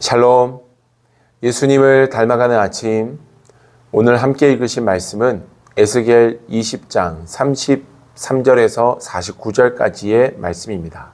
샬롬, 예수님을 닮아가는 아침. 오늘 함께 읽으신 말씀은 에스겔 20장 33절에서 49절까지의 말씀입니다.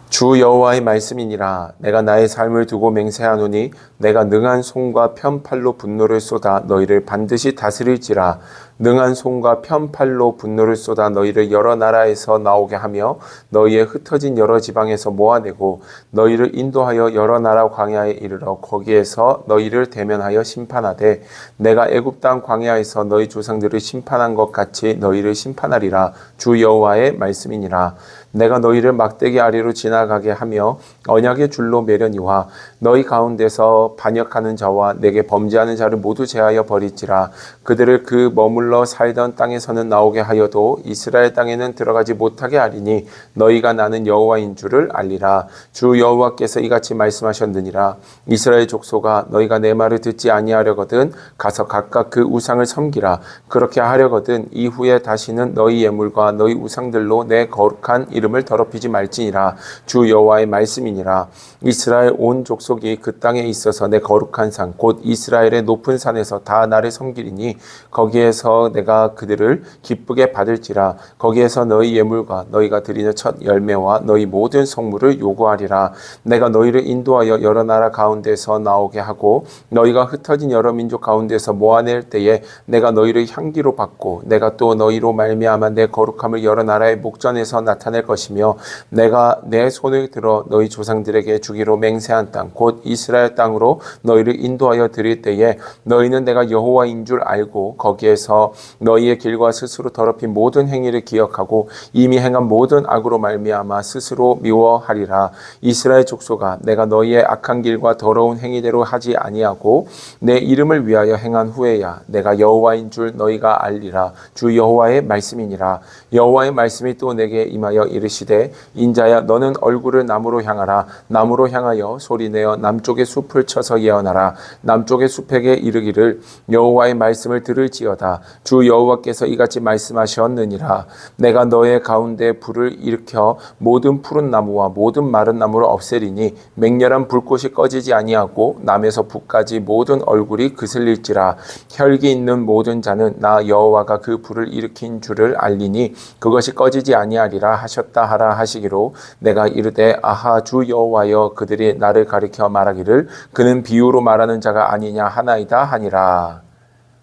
주 여호와의 말씀이니라. 내가 나의 삶을 두고 맹세하노니 내가 능한 손과 편팔로 분노를 쏟아 너희를 반드시 다스릴지라. 능한 손과 편팔로 분노를 쏟아 너희를 여러 나라에서 나오게 하며 너희의 흩어진 여러 지방에서 모아내고 너희를 인도하여 여러 나라 광야에 이르러 거기에서 너희를 대면하여 심판하되 내가 애굽 땅 광야에서 너희 조상들을 심판한 것 같이 너희를 심판하리라. 주 여호와의 말씀이니라. 내가 너희를 막대기 아래로 지나가게 하며 언약의 줄로 매려니와 너희 가운데서 반역하는 자와 내게 범죄하는 자를 모두 제하여 버릴지라. 그들을 그 머물러 살던 땅에서는 나오게 하여도 이스라엘 땅에는 들어가지 못하게 하리니 너희가 나는 여호와인 줄을 알리라. 주 여호와께서 이같이 말씀하셨느니라. 이스라엘 족속아, 너희가 내 말을 듣지 아니하려거든 가서 각각 그 우상을 섬기라. 그렇게 하려거든 이후에 다시는 너희 예물과 너희 우상들로 내 거룩한 이름을 더럽히지 말지니라. 주 여호와의 말씀이니라. 이스라엘 온 족속이 그 땅에 있어서 내 거룩한 산 곧 이스라엘의 높은 산에서 다 나를 섬기리니 거기에서 내가 그들을 기쁘게 받을지라. 거기에서 너희 예물과 너희가 드리는 첫 열매와 너희 모든 성물을 요구하리라. 내가 너희를 인도하여 여러 나라 가운데서 나오게 하고 너희가 흩어진 여러 민족 가운데서 모아낼 때에 내가 너희를 향기로 받고 내가 또 너희로 말미암아 내 거룩함을 여러 나라의 목전에서 나타낼 것이며 내가 내 손을 들어 너희 조상들에게 주기로 맹세한 땅 곧 이스라엘 땅으로 너희를 인도하여 드릴 때에 너희는 내가 여호와인 줄 알고 거기에서 너희의 길과 스스로 더럽힌 모든 행위를 기억하고 이미 행한 모든 악으로 말미암아 스스로 미워하리라. 이스라엘 족속아, 내가 너희의 악한 길과 더러운 행위대로 하지 아니하고 내 이름을 위하여 행한 후에야 내가 여호와인 줄 너희가 알리라. 주 여호와의 말씀이니라. 여호와의 말씀이 또 내게 임하여 이르시되 인자야, 너는 얼굴을 남으로 향하라. 남으로 향하여 소리내어 남쪽의 숲을 쳐서 예언하라. 남쪽의 숲에게 이르기를 여호와의 말씀을 들을지어다. 주 여호와께서 이같이 말씀하셨느니라. 내가 너의 가운데 불을 일으켜 모든 푸른 나무와 모든 마른 나무를 없애리니 맹렬한 불꽃이 꺼지지 아니하고 남에서 북까지 모든 얼굴이 그슬릴지라. 혈기 있는 모든 자는 나 여호와가 그 불을 일으킨 줄을 알리니 그것이 꺼지지 아니하리라 하셨다 하라 하시기로 내가 이르되 아하 주 여호와여, 그들이 나를 가리켜 말하기를 그는 비유로 말하는 자가 아니냐 하나이다 하니라.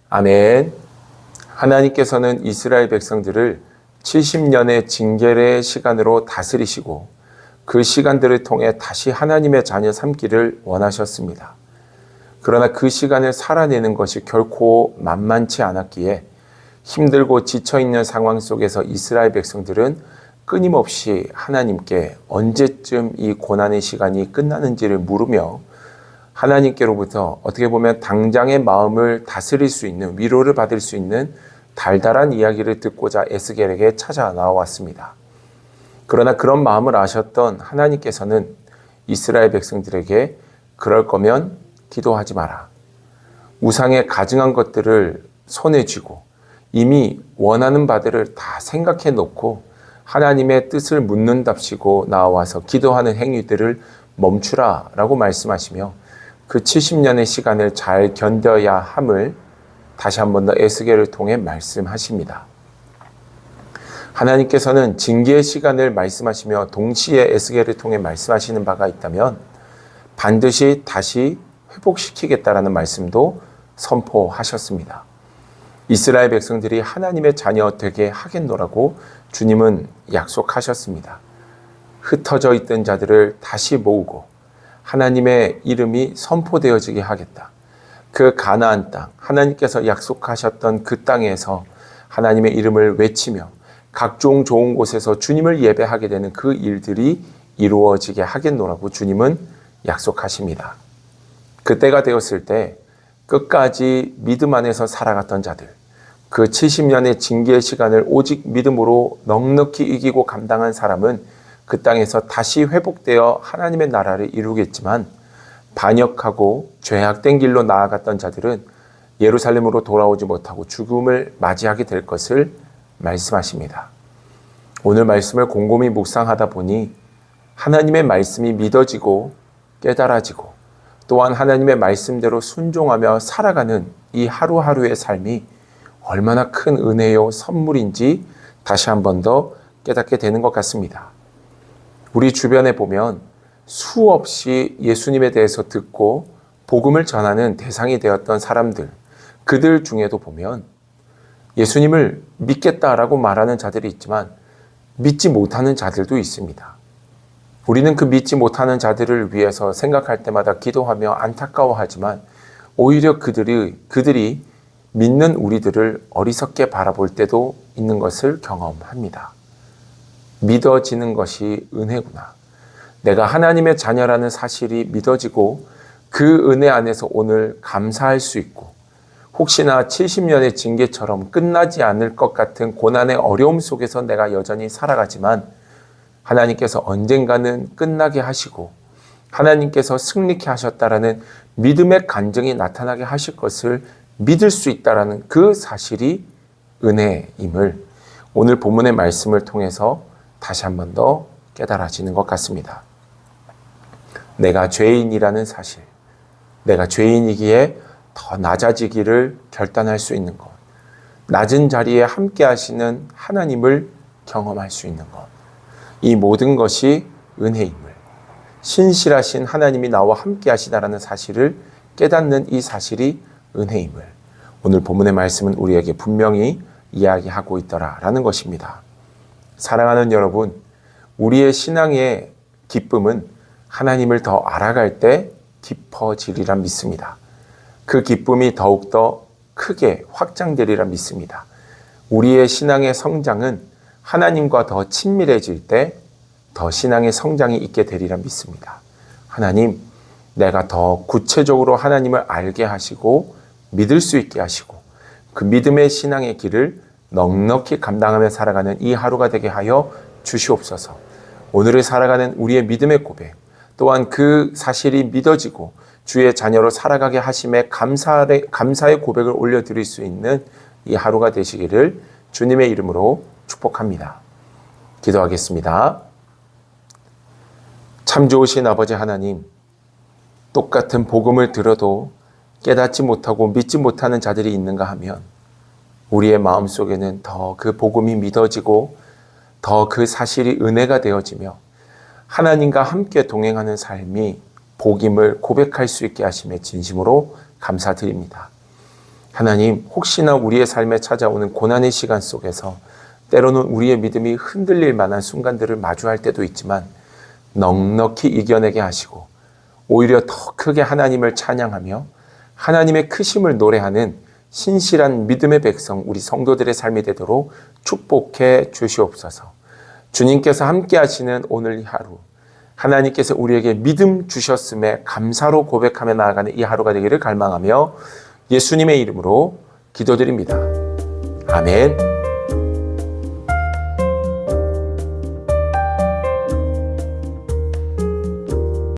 아멘. 하나님께서는 이스라엘 백성들을 70년의 징계의 시간으로 다스리시고 그 시간들을 통해 다시 하나님의 자녀 삼기를 원하셨습니다. 그러나 그 시간을 살아내는 것이 결코 만만치 않았기에 힘들고 지쳐있는 상황 속에서 이스라엘 백성들은 끊임없이 하나님께 언제쯤 이 고난의 시간이 끝나는지를 물으며 하나님께로부터 어떻게 보면 당장의 마음을 다스릴 수 있는, 위로를 받을 수 있는 달달한 이야기를 듣고자 에스겔에게 찾아 나왔습니다. 그러나 그런 마음을 아셨던 하나님께서는 이스라엘 백성들에게 그럴 거면 기도하지 마라. 우상에 가증한 것들을 손에 쥐고 이미 원하는 바들을 다 생각해 놓고 하나님의 뜻을 묻는답시고 나와서 기도하는 행위들을 멈추라 라고 말씀하시며 그 70년의 시간을 잘 견뎌야 함을 다시 한 번 더 에스겔을 통해 말씀하십니다. 하나님께서는 징계의 시간을 말씀하시며 동시에 에스겔을 통해 말씀하시는 바가 있다면 반드시 다시 회복시키겠다라는 말씀도 선포하셨습니다. 이스라엘 백성들이 하나님의 자녀 되게 하겠노라고 주님은 약속하셨습니다. 흩어져 있던 자들을 다시 모으고 하나님의 이름이 선포되어지게 하겠다. 그 가나안 땅, 하나님께서 약속하셨던 그 땅에서 하나님의 이름을 외치며 각종 좋은 곳에서 주님을 예배하게 되는 그 일들이 이루어지게 하겠노라고 주님은 약속하십니다. 그때가 되었을 때 끝까지 믿음 안에서 살아갔던 자들, 그 70년의 징계의 시간을 오직 믿음으로 넉넉히 이기고 감당한 사람은 그 땅에서 다시 회복되어 하나님의 나라를 이루겠지만 반역하고 죄악된 길로 나아갔던 자들은 예루살렘으로 돌아오지 못하고 죽음을 맞이하게 될 것을 말씀하십니다. 오늘 말씀을 곰곰이 묵상하다 보니 하나님의 말씀이 믿어지고 깨달아지고 또한 하나님의 말씀대로 순종하며 살아가는 이 하루하루의 삶이 얼마나 큰 은혜요 선물인지 다시 한 번 더 깨닫게 되는 것 같습니다. 우리 주변에 보면 수없이 예수님에 대해서 듣고 복음을 전하는 대상이 되었던 사람들, 그들 중에도 보면 예수님을 믿겠다라고 말하는 자들이 있지만 믿지 못하는 자들도 있습니다. 우리는 그 믿지 못하는 자들을 위해서 생각할 때마다 기도하며 안타까워하지만 오히려 그들이 믿는 우리들을 어리석게 바라볼 때도 있는 것을 경험합니다. 믿어지는 것이 은혜구나. 내가 하나님의 자녀라는 사실이 믿어지고 그 은혜 안에서 오늘 감사할 수 있고 혹시나 70년의 징계처럼 끝나지 않을 것 같은 고난의 어려움 속에서 내가 여전히 살아가지만 하나님께서 언젠가는 끝나게 하시고 하나님께서 승리케 하셨다라는 믿음의 간증이 나타나게 하실 것을 믿을 수 있다라는 그 사실이 은혜임을 오늘 본문의 말씀을 통해서 다시 한 번 더 깨달아지는 것 같습니다. 내가 죄인이라는 사실, 내가 죄인이기에 더 낮아지기를 결단할 수 있는 것, 낮은 자리에 함께 하시는 하나님을 경험할 수 있는 것, 이 모든 것이 은혜임을, 신실하신 하나님이 나와 함께 하시다라는 사실을 깨닫는 이 사실이 은혜임을 오늘 본문의 말씀은 우리에게 분명히 이야기하고 있더라라는 것입니다. 사랑하는 여러분, 우리의 신앙의 기쁨은 하나님을 더 알아갈 때 깊어지리라 믿습니다. 그 기쁨이 더욱더 크게 확장되리라 믿습니다. 우리의 신앙의 성장은 하나님과 더 친밀해질 때 더 신앙의 성장이 있게 되리라 믿습니다. 하나님, 내가 더 구체적으로 하나님을 알게 하시고 믿을 수 있게 하시고 그 믿음의 신앙의 길을 넉넉히 감당하며 살아가는 이 하루가 되게 하여 주시옵소서. 오늘을 살아가는 우리의 믿음의 고백, 또한 그 사실이 믿어지고 주의 자녀로 살아가게 하심에 감사의 고백을 올려드릴 수 있는 이 하루가 되시기를 주님의 이름으로 축복합니다. 기도하겠습니다. 참 좋으신 아버지 하나님, 똑같은 복음을 들어도 깨닫지 못하고 믿지 못하는 자들이 있는가 하면 우리의 마음속에는 더 그 복음이 믿어지고 더 그 사실이 은혜가 되어지며 하나님과 함께 동행하는 삶이 복임을 고백할 수 있게 하심에 진심으로 감사드립니다. 하나님, 혹시나 우리의 삶에 찾아오는 고난의 시간 속에서 때로는 우리의 믿음이 흔들릴 만한 순간들을 마주할 때도 있지만 넉넉히 이겨내게 하시고 오히려 더 크게 하나님을 찬양하며 하나님의 크심을 노래하는 신실한 믿음의 백성, 우리 성도들의 삶이 되도록 축복해 주시옵소서. 주님께서 함께 하시는 오늘 이 하루, 하나님께서 우리에게 믿음 주셨음에 감사로 고백하며 나아가는 이 하루가 되기를 갈망하며 예수님의 이름으로 기도드립니다. 아멘.